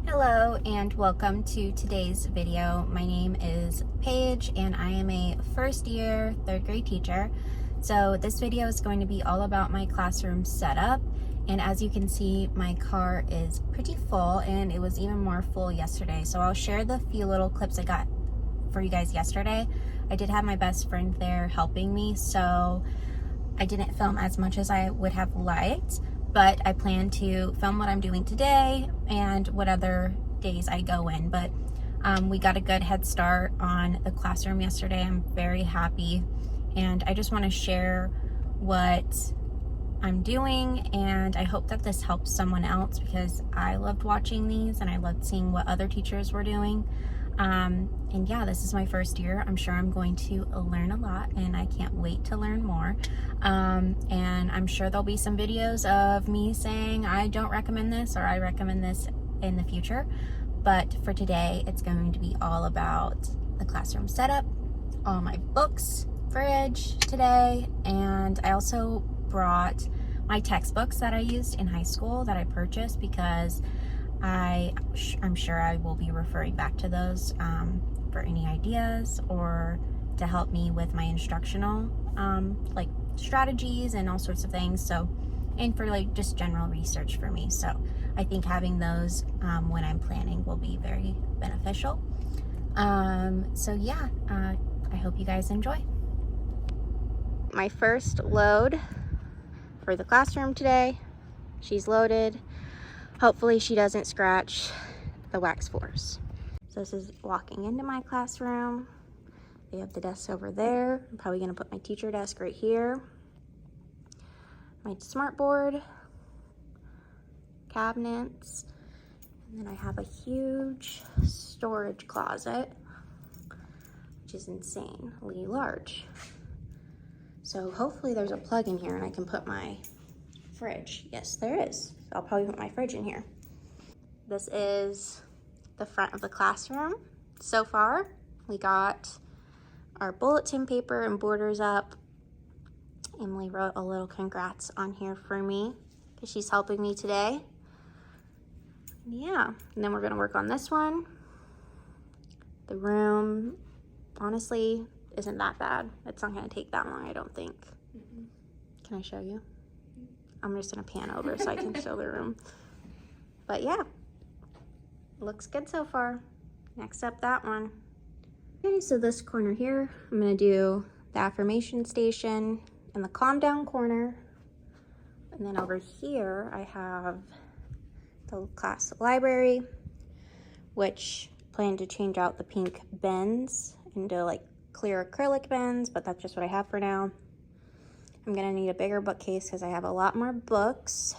Hello and welcome to today's video. My name is Paige and I am a first year third grade teacher. So this video is going to be all about my classroom setup, and as you can see, my car is pretty full and it was even more full yesterday. So I'll share the few little clips I got for you guys yesterday. I did have my best friend there helping me, so I didn't film as much as I would have liked, but I plan to film what I'm doing today and what other days I go in. But we got a good head start on the classroom yesterday. I'm very happy, and I just want to share what I'm doing, and I hope that this helps someone else because I loved watching these and I loved seeing what other teachers were doing. And yeah, this is my first year. I'm sure I'm going to learn a lot and I can't wait to learn more. And I'm sure there'll be some videos of me saying I don't recommend this or I recommend this in the future. But for today, it's going to be all about the classroom setup, all my books, fridge today, and I also brought my textbooks that I used in high school that I purchased because I'm sure I will be referring back to those for any ideas or to help me with my instructional like strategies and all sorts of things. So, and for like just general research for me. So I think having those when I'm planning will be very beneficial. So yeah, I hope you guys enjoy. My first load for the classroom today. She's loaded. Hopefully she doesn't scratch the wax floors. So this is walking into my classroom. They have the desks over there. I'm probably gonna put my teacher desk right here. My smart board, cabinets, and then I have a huge storage closet, which is insanely large. So hopefully there's a plug in here and I can put my fridge. Yes, there is. I'll probably put my fridge in here. This is the front of the classroom. So far, we got our bulletin paper and borders up. Emily wrote a little congrats on here for me because she's helping me today. Yeah, and then we're gonna work on this one. The room, honestly, isn't that bad. It's not gonna take that long, I don't think. Can I show you? I'm just gonna pan over so I can show the room. But yeah, looks good so far. Next up, that one. Okay, so this corner here, I'm gonna do the affirmation station in the calm down corner. And then over here, I have the class library, which I plan to change out the pink bins into like clear acrylic bins, but that's just what I have for now. I'm gonna need a bigger bookcase because I have a lot more books.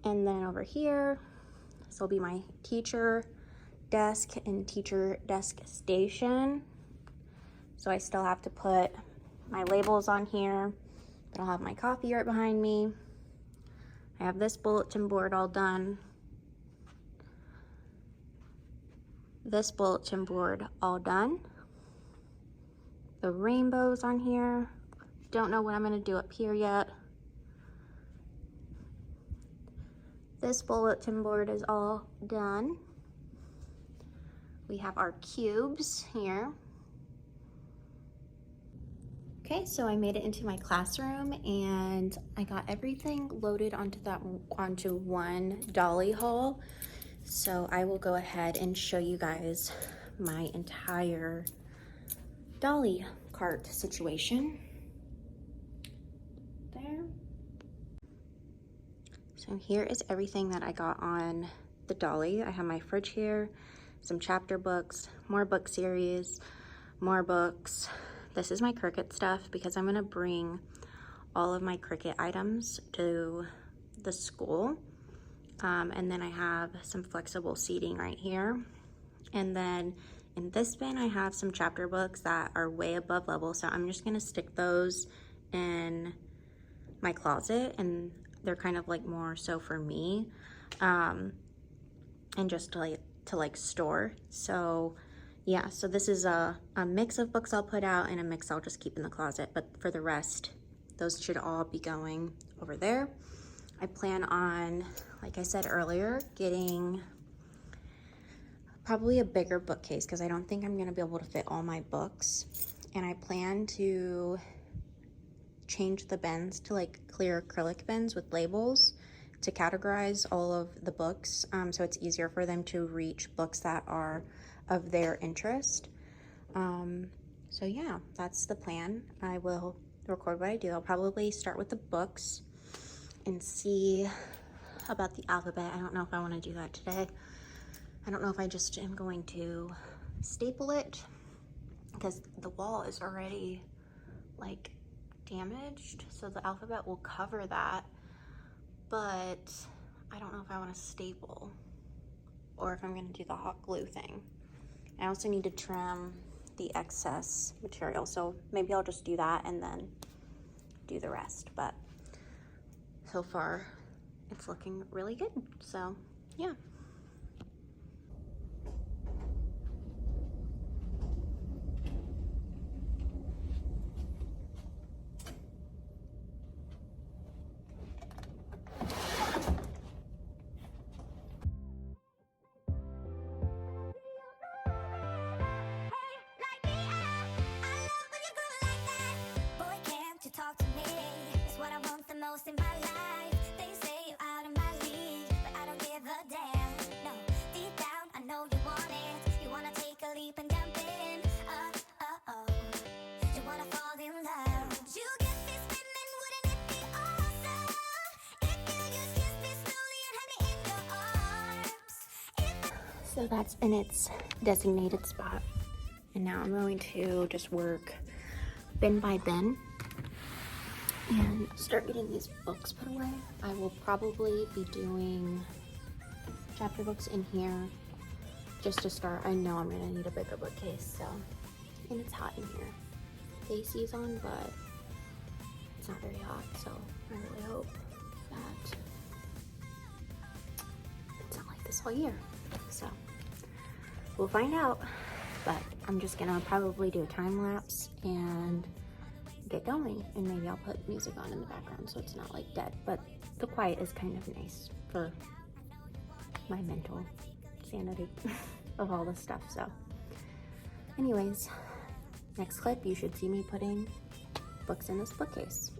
And then over here, this will be my teacher desk and teacher desk station. So I still have to put my labels on here, but I'll have my coffee right behind me. I have this bulletin board all done. This bulletin board all done. The rainbows on here. Don't know what I'm gonna do up here yet. This bulletin board is all done. We have our cubes here. Okay, so I made it into my classroom and I got everything loaded onto one dolly haul. So I will go ahead and show you guys my entire dolly cart situation. There. So here is everything that I got on the dolly. I have my fridge here, some chapter books, more book series, more books. This is my Cricut stuff because I'm gonna bring all of my Cricut items to the school. And then I have some flexible seating right here. And then in this bin, I have some chapter books that are way above level. So I'm just gonna stick those in my closet, and they're kind of like more so for me, and just to like store. So yeah, so this is a mix of books I'll put out and a mix I'll just keep in the closet, but for the rest, those should all be going over there. I plan on, like I said earlier, getting probably a bigger bookcase because I don't think I'm gonna be able to fit all my books. And I plan to change the bins to like clear acrylic bins with labels to categorize all of the books, so it's easier for them to reach books that are of their interest. So yeah, that's the plan. I will record what I do. I'll probably start with the books and see about the alphabet. I don't know if I want to do that today. I don't know if I just am going to staple it because the wall is already like damaged, so the alphabet will cover that, but I don't know if I want to staple or if I'm going to do the hot glue thing. I also need to trim the excess material, so maybe I'll just do that and then do the rest. But so far it's looking really good, so yeah. Talk to me, it's what I want the most in my life. They say you're out of my league, but I don't give a damn. No, deep down, I know you want it. You wanna take a leap and jump in. You wanna fall in love. You get me spinning, wouldn't it be awesome? If you just kiss me slowly and have me in your arms. So that's in its designated spot. And now I'm going to just work bin by bin and start getting these books put away. I will probably be doing chapter books in here just to start. I know I'm gonna need a bigger bookcase, so, and it's hot in here. The AC's on, but it's not very hot, so I really hope that it's not like this all year. So we'll find out, but I'm just gonna probably do a time lapse and get going, and maybe I'll put music on in the background so it's not like dead, but the quiet is kind of nice for my mental sanity of all this stuff. So anyways, next clip you should see me putting books in this bookcase.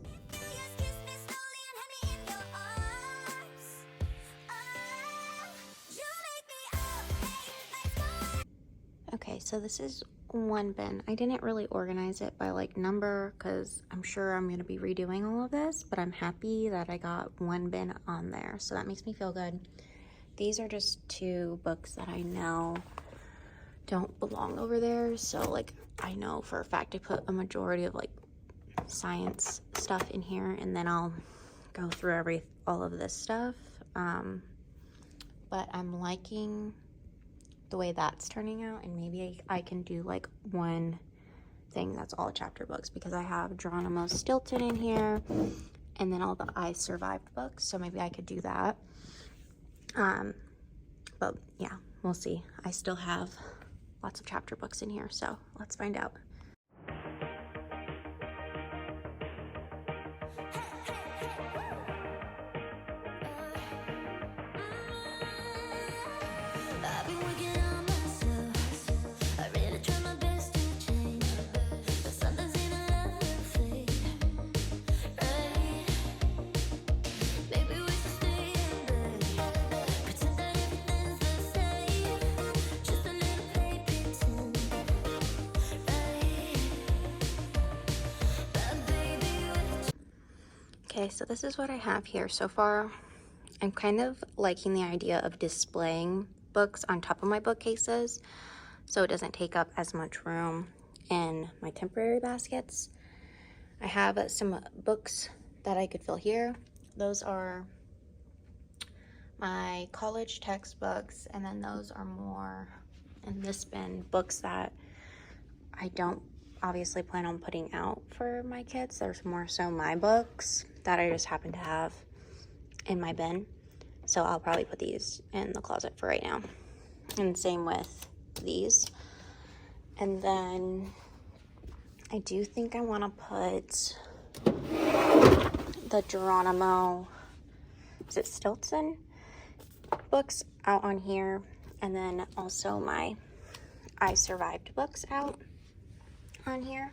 Okay, so this is one bin. I didn't really organize it by like number because I'm sure I'm going to be redoing all of this, but I'm happy that I got one bin on there, so that makes me feel good. These are just 2 books that I know don't belong over there, so like I know for a fact I put a majority of like science stuff in here, and then I'll go through all of this stuff. But I'm liking the way that's turning out, and maybe I can do like one thing that's all chapter books, because I have Geronimo Stilton in here and then all the I Survived books, so maybe I could do that. But yeah, we'll see. I still have lots of chapter books in here, so let's find out. Okay, so this is what I have here so far. I'm kind of liking the idea of displaying books on top of my bookcases so it doesn't take up as much room in my temporary baskets. I have some books that I could fill here. Those are my college textbooks, and then those are more in this bin, books that I don't obviously plan on putting out for my kids. There's more so my books that I just happen to have in my bin. So I'll probably put these in the closet for right now. And same with these. And then I do think I want to put the Geronimo is it Stilton books out on here, and then also my I Survived books out on here,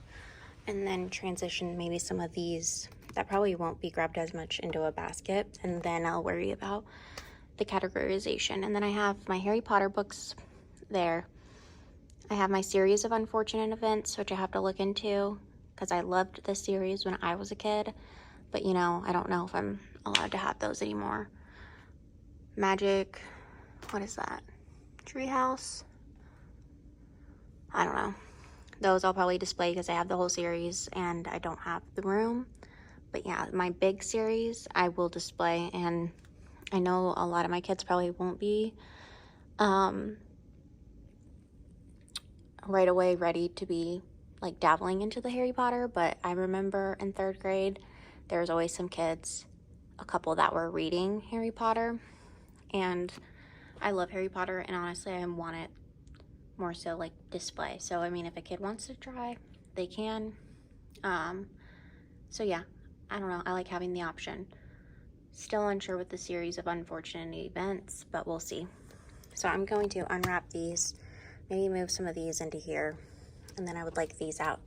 and then transition maybe some of these that probably won't be grabbed as much into a basket, and then I'll worry about the categorization. And then I have my Harry Potter books there. I have my series of unfortunate events, which I have to look into because I loved this series when I was a kid, but you know, I don't know if I'm allowed to have those anymore. Magic, what is that? Treehouse? I don't know. Those I'll probably display because I have the whole series and I don't have the room. But yeah, my big series I will display, and I know a lot of my kids probably won't be right away ready to be like dabbling into the Harry Potter, but I remember in 3rd grade there was always some kids, a couple that were reading Harry Potter, and I love Harry Potter, and honestly I want it more so like display. So I mean, if a kid wants to try, they can. So yeah, I don't know, I like having the option. Still unsure with the series of unfortunate events, but we'll see. So I'm going to unwrap these, maybe move some of these into here, and then I would like these out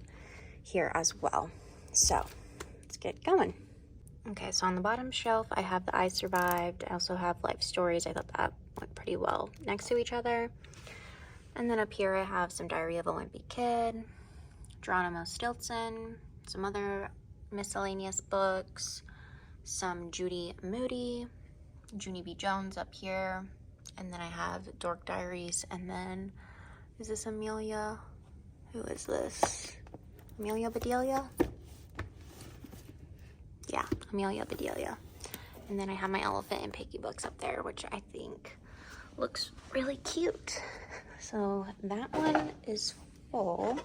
here as well. So let's get going. Okay, so on the bottom shelf I have the I Survived. I also have Life Stories. I thought that went pretty well next to each other. And then up here I have some Diary of a Wimpy Kid, Geronimo Stilton, some other miscellaneous books, some Judy Moody, Junie B. Jones up here, and then I have Dork Diaries, and then, is this Amelia? Who is this? Amelia Bedelia? Yeah, Amelia Bedelia. And then I have my Elephant and Piggy books up there, which I think looks really cute. So that one is full.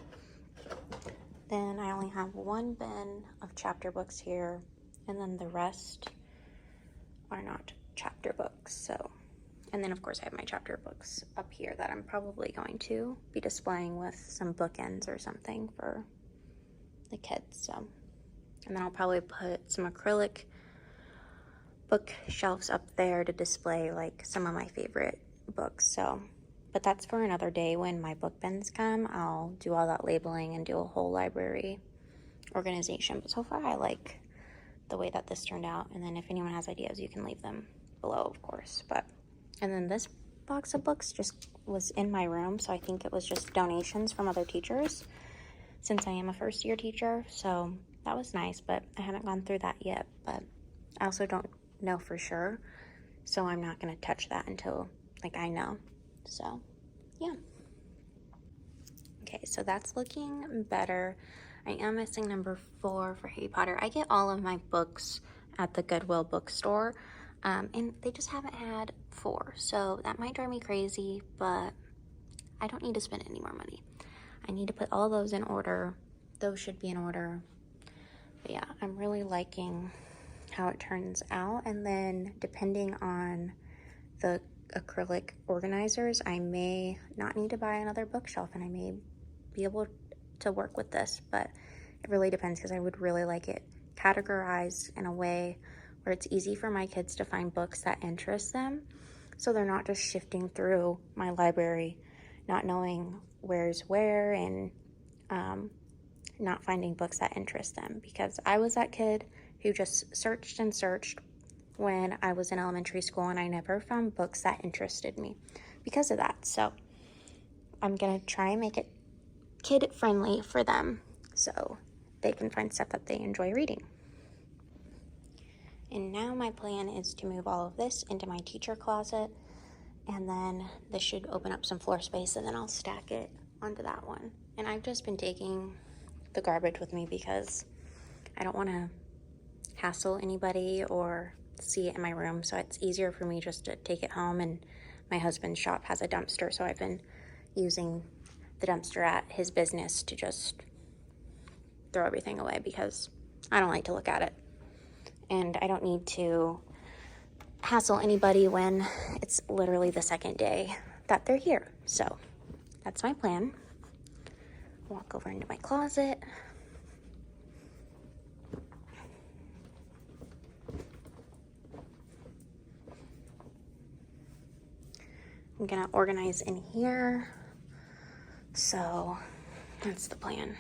Then I only have one bin of chapter books here, and then the rest are not chapter books. So, and then of course I have my chapter books up here that I'm probably going to be displaying with some bookends or something for the kids. So, and then I'll probably put some acrylic bookshelves up there to display like some of my favorite books. So, but that's for another day. When my book bins come, I'll do all that labeling and do a whole library organization. But so far I like the way that this turned out, and then if anyone has ideas you can leave them below, of course. But and then this box of books just was in my room, so I think it was just donations from other teachers since I am a 1st year teacher. So that was nice, but I haven't gone through that yet. But I also don't know for sure, so I'm not going to touch that until like I know. So yeah. Okay, so that's looking better. I am missing number 4 for Harry Potter. I get all of my books at the Goodwill bookstore, and they just haven't had 4, so that might drive me crazy, but I don't need to spend any more money. I need to put all those in order. Those should be in order. But yeah, I'm really liking how it turns out, and then depending on the acrylic organizers, I may not need to buy another bookshelf, and I may be able to work with this, but it really depends, because I would really like it categorized in a way where it's easy for my kids to find books that interest them, so they're not just shifting through my library not knowing where's where, and not finding books that interest them, because I was that kid who just searched and searched when I was in elementary school, and I never found books that interested me because of that. So I'm gonna try and make it kid friendly for them so they can find stuff that they enjoy reading. And now my plan is to move all of this into my teacher closet, and then this should open up some floor space, and then I'll stack it onto that one. And I've just been taking the garbage with me because I don't want to hassle anybody or see it in my room, so it's easier for me just to take it home. And my husband's shop has a dumpster, so I've been using the dumpster at his business to just throw everything away because I don't like to look at it, and I don't need to hassle anybody when it's literally the second day that they're here. So that's my plan. Walk over into my closet. I'm gonna organize in here. So that's the plan.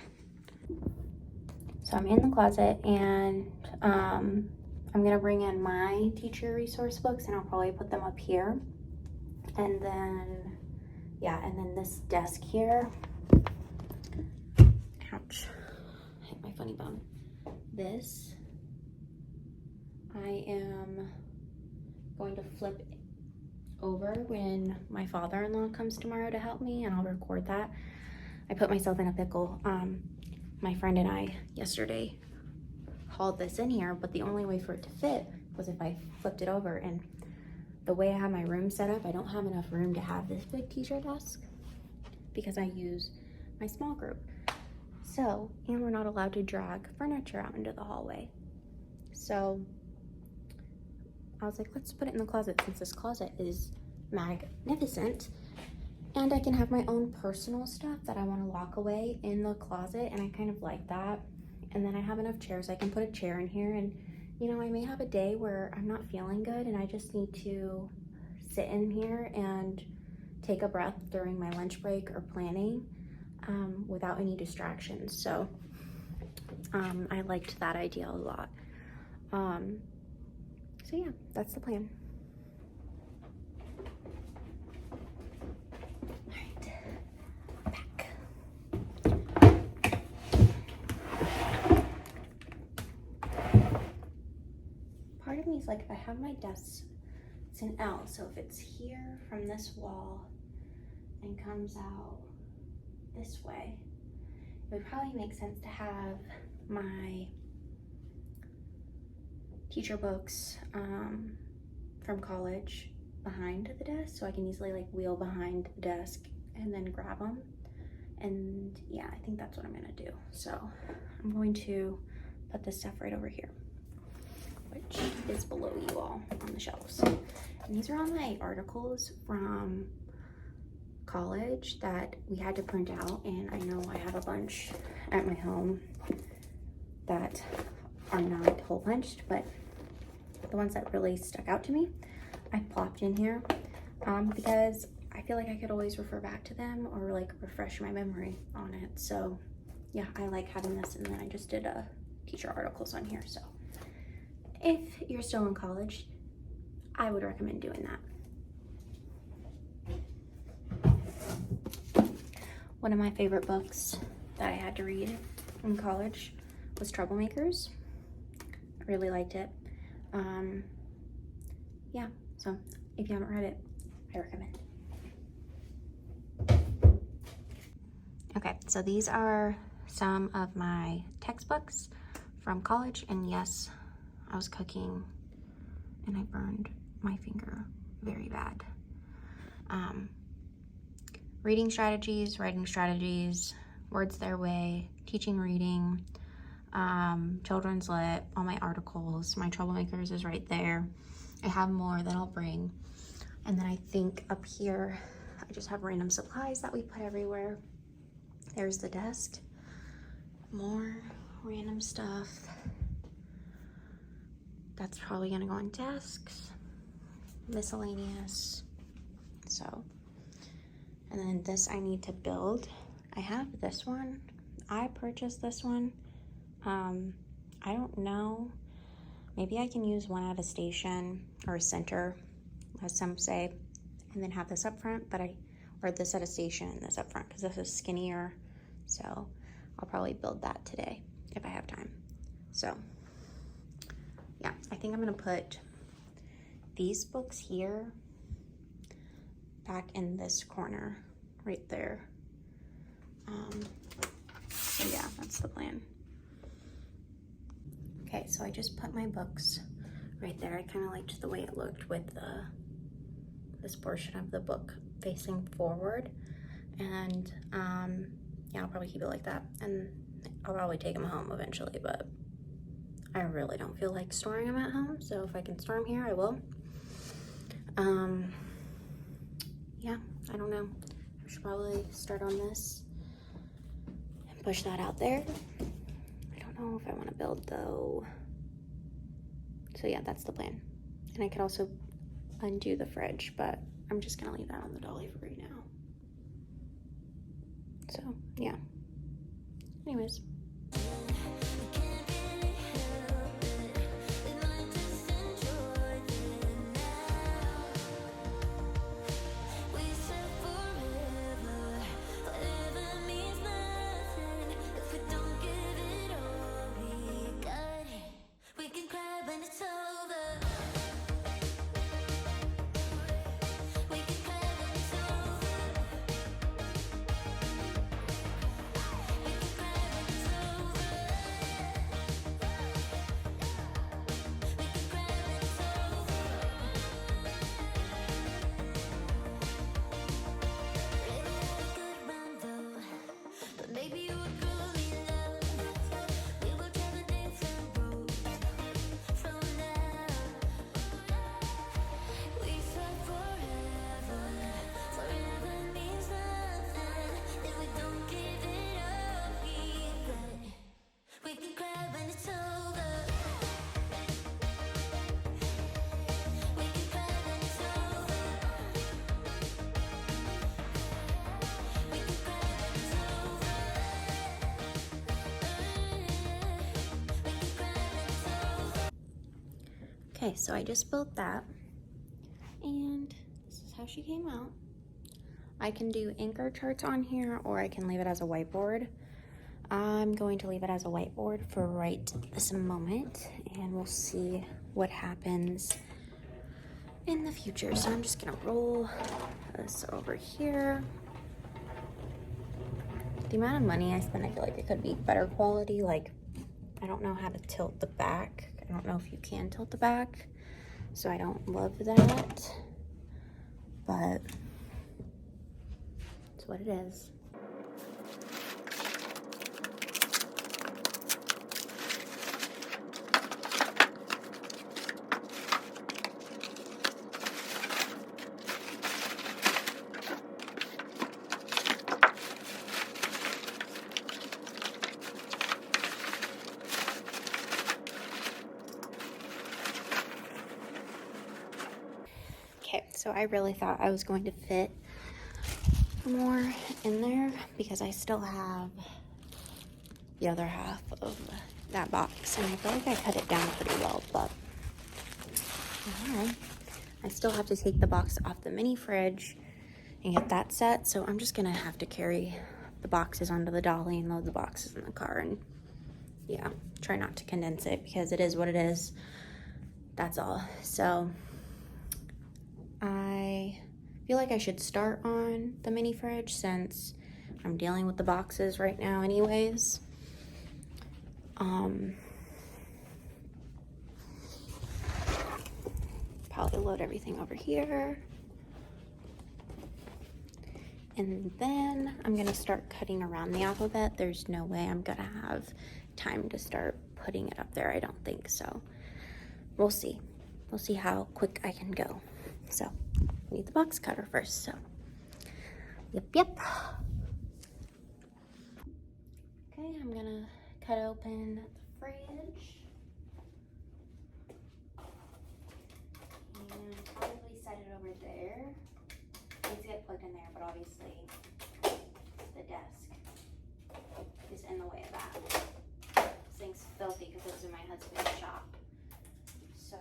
So I'm in the closet, and I'm gonna bring in my teacher resource books, and I'll probably put them up here. And then, yeah, and then this desk here. Ouch, hit my funny bone. This, I am going to flip over when my father-in-law comes tomorrow to help me, and I'll record that. I put myself in a pickle. My friend and I yesterday hauled this in here, but the only way for it to fit was if I flipped it over, and the way I have my room set up, I don't have enough room to have this big teacher desk because I use my small group. So, and we're not allowed to drag furniture out into the hallway. So I was like, let's put it in the closet, since this closet is magnificent. And I can have my own personal stuff that I want to lock away in the closet, and I kind of like that. And then I have enough chairs. I can put a chair in here, and you know, I may have a day where I'm not feeling good and I just need to sit in here and take a breath during my lunch break or planning without any distractions. So I liked that idea a lot. So yeah, that's the plan. All right, back. Part of me is like, if I have my desk, it's an L, so if it's here from this wall and comes out this way, it would probably make sense to have my teacher books from college behind the desk, so I can easily like wheel behind the desk and then grab them. And yeah, I think that's what I'm gonna do. So I'm going to put this stuff right over here, which is below you all on the shelves. And these are all my articles from college that we had to print out, and I know I have a bunch at my home that are not hole punched, but the ones that really stuck out to me, I plopped in here because I feel like I could always refer back to them or like refresh my memory on it. So yeah, I like having this, and then I just did teacher articles on here. So if you're still in college, I would recommend doing that. One of my favorite books that I had to read in college was Troublemakers. I really liked it. Yeah, so if you haven't read it, I recommend. Okay, so these are some of my textbooks from college, and yes, I was cooking and I burned my finger very bad. Reading strategies, writing strategies, words their way, teaching reading, children's lit, all my articles, my Troublemakers is right there. I have more that I'll bring. And then I think up here, I just have random supplies that we put everywhere. There's the desk, more random stuff. That's probably gonna go on desks, miscellaneous. So, and then this I need to build. I have this one. I purchased this one. I don't know. Maybe I can use one at a station or a center, as some say, and then have this up front, or this at a station and this up front, because this is skinnier. So I'll probably build that today if I have time. So yeah, I think I'm gonna put these books here back in this corner right there. So yeah, that's the plan. Okay, so I just put my books right there. I kind of liked the way it looked with this portion of the book facing forward. And yeah, I'll probably keep it like that. And I'll probably take them home eventually, but I really don't feel like storing them at home. So if I can store them here, I will. Yeah, I don't know. I should probably start on this and push that out there. I don't know if I want to build though. So yeah, that's the plan. And I could also undo the fridge, but I'm just gonna leave that on the dolly for right now. So yeah, anyways. Okay, so I just built that, and this is how she came out. I can do anchor charts on here, or I can leave it as a whiteboard. I'm going to leave it as a whiteboard for right this moment, and we'll see what happens in the future. So I'm just gonna roll this over here. The amount of money I spend, I feel like it could be better quality. Like, I don't know how to tilt the back. I don't know if you can tilt the back, so I don't love that, but it's what it is. Okay, so I really thought I was going to fit more in there because I still have the other half of that box, and I feel like I cut it down pretty well, but alright. I still have to take the box off the mini fridge and get that set, so I'm just gonna have to carry the boxes onto the dolly and load the boxes in the car, and yeah, try not to condense it because it is what it is. That's all. So I feel like I should start on the mini fridge since I'm dealing with the boxes right now anyways. Probably load everything over here. And then I'm gonna start cutting around the alphabet. There's no way I'm gonna have time to start putting it up there. I don't think so. We'll see. We'll see how quick I can go. So, I need the box cutter first, so. Yep. Okay, I'm gonna cut open the fridge. And probably set it over there. It needs to get plugged in there, but obviously the desk is in the way of that. This thing's filthy because it was in my husband's shop. So,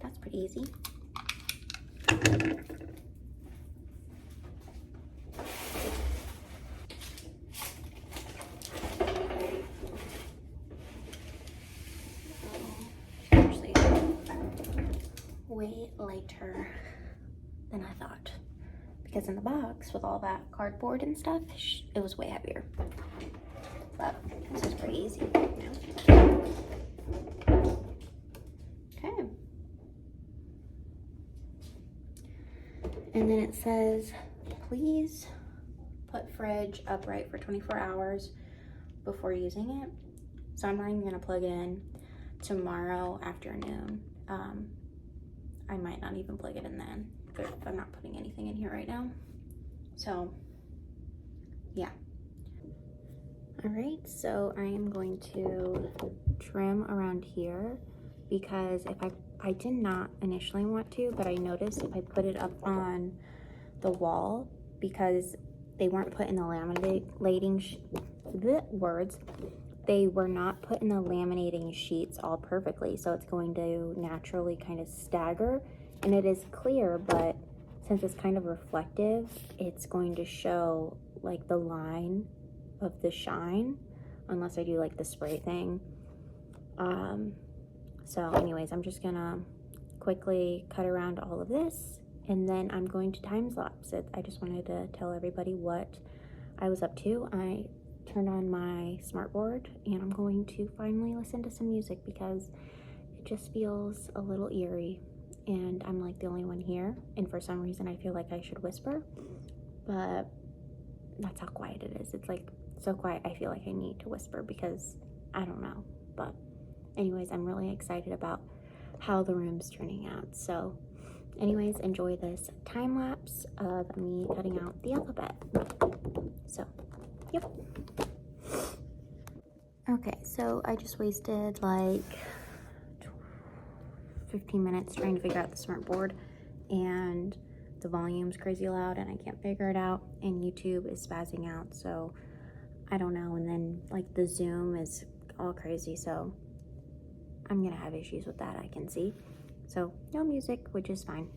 that's pretty easy. Actually, way lighter than I thought. Because in the box with all that cardboard and stuff, it was way heavier. But this is pretty easy. Okay. And then it says, please put fridge upright for 24 hours before using it. So I'm not even gonna plug it in tomorrow afternoon. I might not even plug it in then, but I'm not putting anything in here right now. So yeah. All right, so I am going to trim around here because I did not initially want to, but I noticed if I put it up on the wall, because they weren't put in the they were not put in the laminating sheets all perfectly, so it's going to naturally kind of stagger, and it is clear, but since it's kind of reflective, it's going to show like the line of the shine, unless I do like the spray thing. So anyways, I'm just gonna quickly cut around all of this, and then I'm going to time lapse it. I just wanted to tell everybody what I was up to. I turned on my smartboard and I'm going to finally listen to some music because it just feels a little eerie and I'm like the only one here, and for some reason I feel like I should whisper, but that's how quiet it is. It's like so quiet I feel like I need to whisper because I don't know. But anyways, I'm really excited about how the room's turning out. So anyways, enjoy this time lapse of me cutting out the alphabet. So yep. Okay, so I just wasted like 15 minutes trying to figure out the smartboard, and the volume's crazy loud and I can't figure it out, and YouTube is spazzing out, so I don't know, and then like the Zoom is all crazy, so I'm gonna have issues with that, I can see. So no music, which is fine.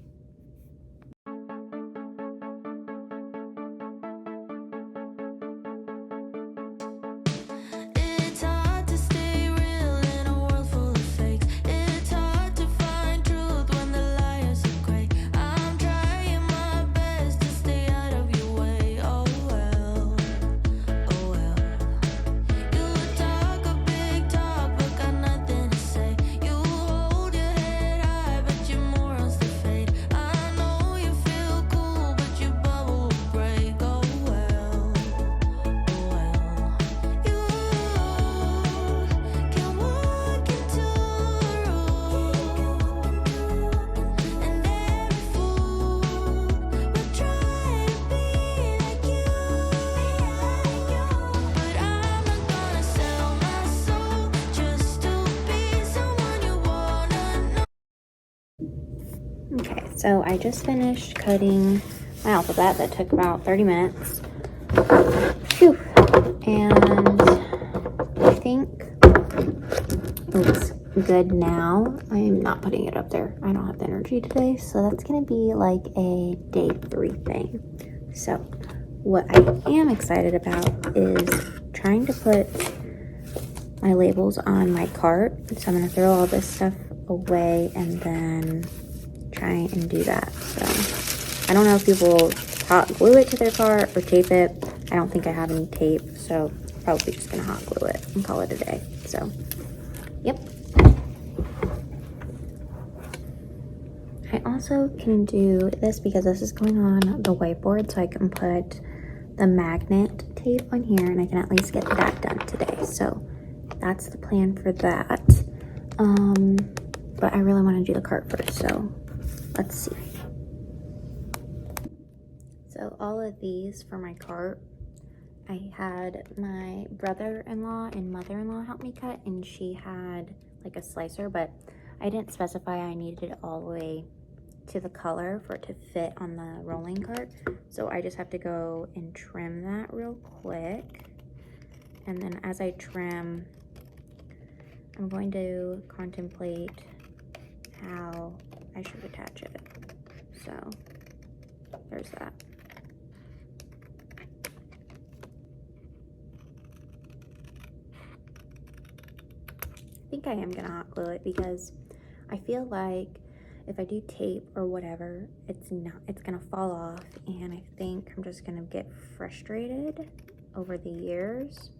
Okay, so I just finished cutting my alphabet. That took about 30 minutes. Whew. And I think it's good now. I am not putting it up there. I don't have the energy today, so that's gonna be like a day 3 thing. So what I am excited about is trying to put my labels on my cart. So I'm gonna throw all this stuff away and then try and do that. So I don't know if people hot glue it to their cart or tape it. I don't think I have any tape, so probably just gonna hot glue it and call it a day. So yep. I also can do this because this is going on the whiteboard, so I can put the magnet tape on here and I can at least get that done today. So that's the plan for that. But I really want to do the cart first, so let's see. So all of these for my cart, I had my brother-in-law and mother-in-law help me cut, and she had like a slicer, but I didn't specify I needed it all the way to the color for it to fit on the rolling cart. So I just have to go and trim that real quick. And then as I trim, I'm going to contemplate how I should attach it. So there's that. I think I am gonna hot glue it because I feel like if I do tape or whatever, it's gonna fall off, and I think I'm just gonna get frustrated over the years.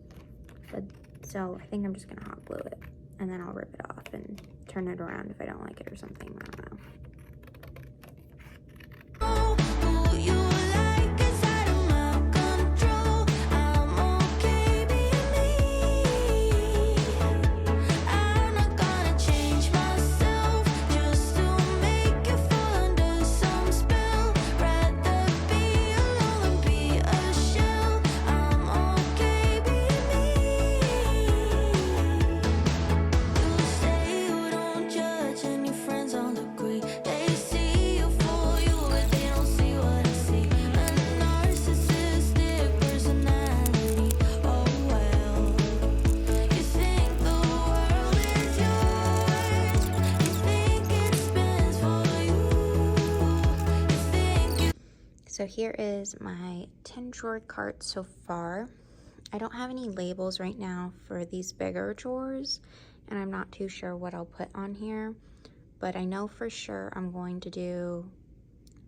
But so I think I'm just gonna hot glue it, and then I'll rip it off and turn it around if I don't like it or something. I don't know. So here is my 10 drawer cart so far. I don't have any labels right now for these bigger drawers, and I'm not too sure what I'll put on here, but I know for sure I'm going to do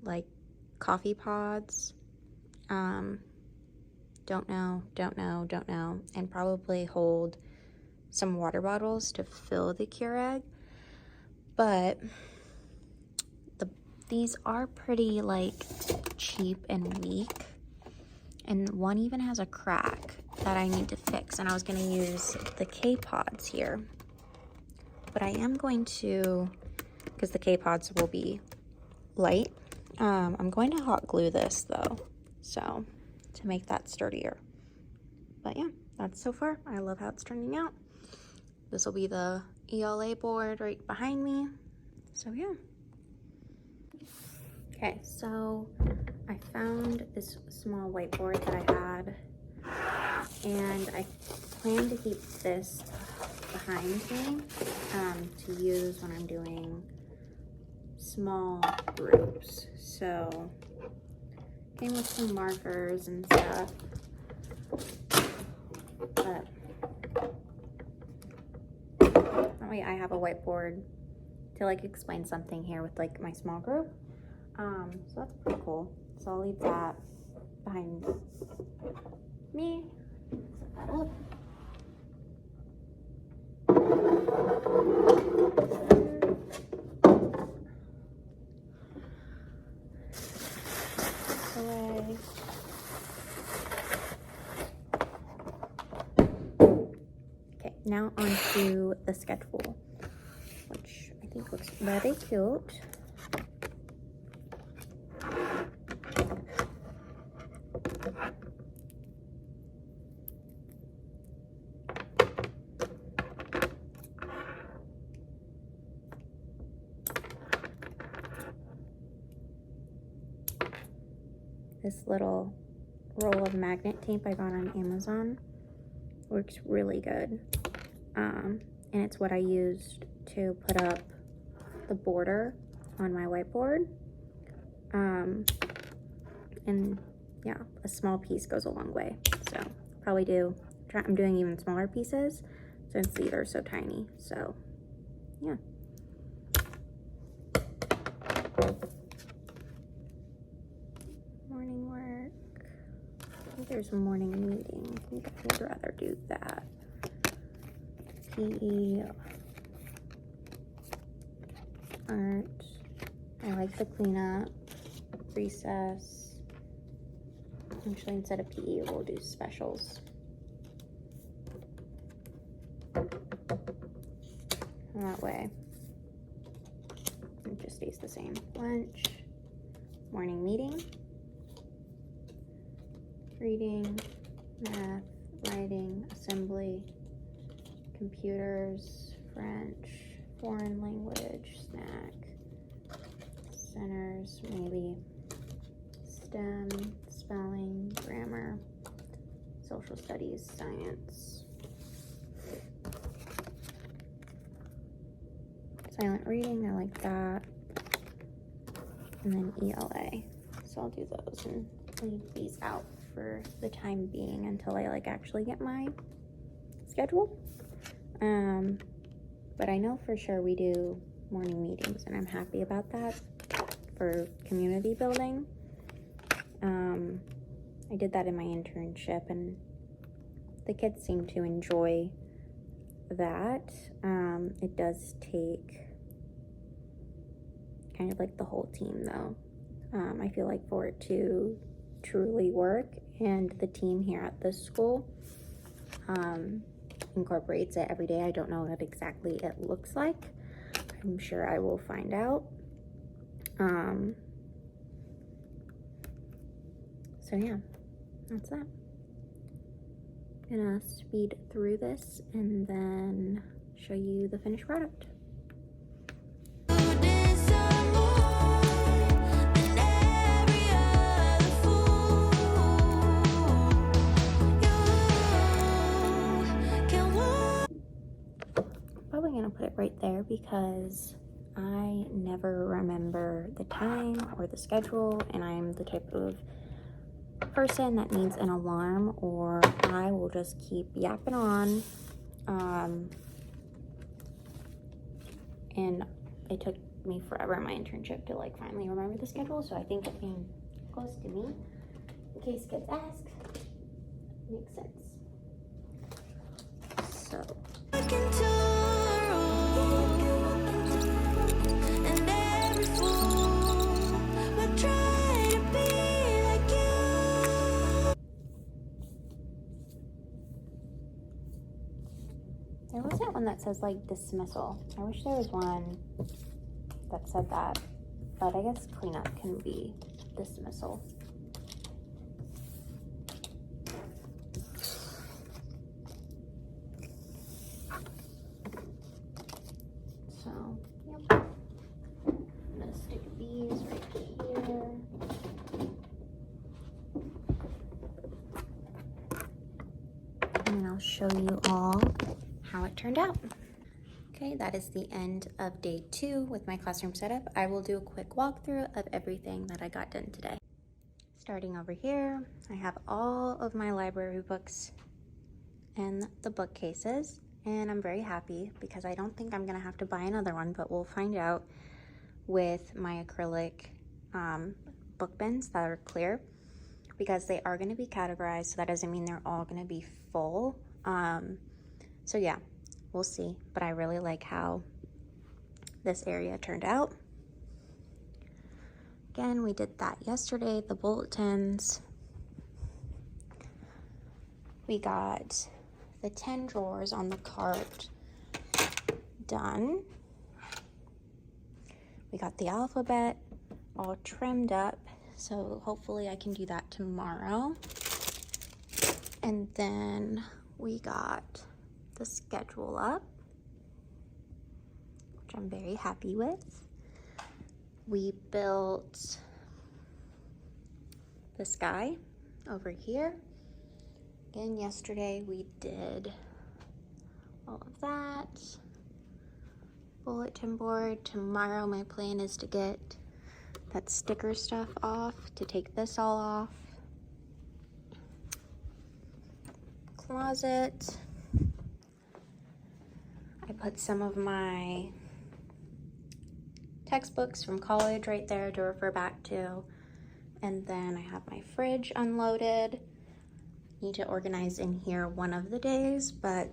like coffee pods. Don't know, and probably hold some water bottles to fill the Keurig. But these are pretty like cheap and weak, and one even has a crack that I need to fix, and I was going to use the K-pods here, but I am going to, because the K-pods will be light, I'm going to hot glue this though, so to make that sturdier. But yeah, that's so far. I love how it's turning out. This will be the ELA board right behind me, so yeah. Okay, so I found this small whiteboard that I had, and I plan to keep this behind me to use when I'm doing small groups. So came with some markers and stuff, but that way I have a whiteboard to like explain something here with like my small group. So that's pretty cool. So I'll leave that behind me. Oh. Away. Okay, now onto the schedule, which I think looks very cute. This little roll of magnet tape I got on Amazon works really good. And it's what I used to put up the border on my whiteboard. And yeah, a small piece goes a long way. So probably I'm doing even smaller pieces since these are so tiny. So yeah. Morning work. I think there's a morning meeting. I think I would rather do that. PE. Art. I like the cleanup. Recess. Actually, instead of PE, we'll do specials. That way, it just stays the same. Lunch. Morning meeting. Reading, math, writing, assembly, computers, French, foreign language, snack, centers, maybe, STEM, spelling, grammar, social studies, science, silent reading, I like that, and then ELA, so I'll do those and leave these out for the time being until I like actually get my schedule. But I know for sure we do morning meetings, and I'm happy about that for community building. I did that in my internship, and the kids seem to enjoy that. It does take kind of like the whole team though. I feel like for it to truly work, and the team here at this school incorporates it every day. I don't know what exactly it looks like. I'm sure I will find out. So yeah, that's that. I'm gonna speed through this and then show you the finished product. Probably gonna put it right there because I never remember the time or the schedule, and I'm the type of person that needs an alarm, or I will just keep yapping on. And it took me forever in my internship to like finally remember the schedule, so I think it being close to me, in case kids ask, makes sense. So there wasn't one that says like dismissal. I wish there was one that said that, but I guess cleanup can be dismissal. So, yep. I'm gonna stick these right here. And I'll show you all how it turned out. Okay, that is the end of day 2 with my classroom setup. I will do a quick walkthrough of everything that I got done today. Starting over here, I have all of my library books in the bookcases, and I'm very happy because I don't think I'm gonna have to buy another one, but we'll find out with my acrylic book bins that are clear, because they are gonna be categorized, so that doesn't mean they're all gonna be full. So yeah, we'll see, but I really like how this area turned out. Again, we did that yesterday, the bulletins. We got the 10 drawers on the cart done. We got the alphabet all trimmed up, so hopefully I can do that tomorrow. And then we got the schedule up, which I'm very happy with. We built the sky over here. Again, yesterday we did all of that. Bulletin board. Tomorrow my plan is to get that sticker stuff off, to take this all off. Closet. I put some of my textbooks from college right there to refer back to. And then I have my fridge unloaded. Need to organize in here one of the days, but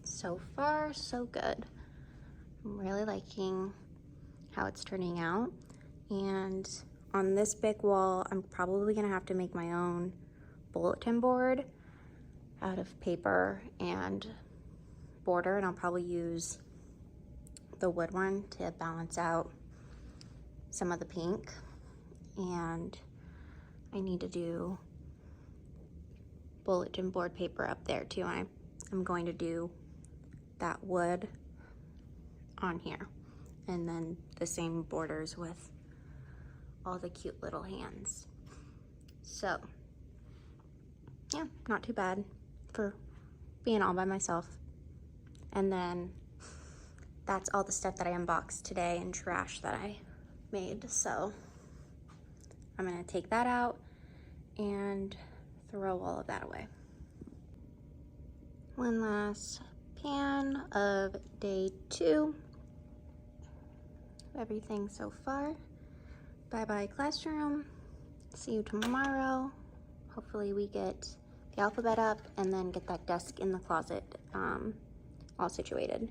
so far so good. I'm really liking how it's turning out. And on this big wall, I'm probably gonna have to make my own bulletin board out of paper and border, and I'll probably use the wood one to balance out some of the pink. And I need to do bulletin board paper up there too. I'm going to do that wood on here, and then the same borders with all the cute little hands. So yeah, not too bad for being all by myself. And then that's all the stuff that I unboxed today and trash that I made. So I'm gonna take that out and throw all of that away. One last pan of day 2. Everything so far. Bye-bye classroom. See you tomorrow. Hopefully we get the alphabet up and then get that desk in the closet all situated.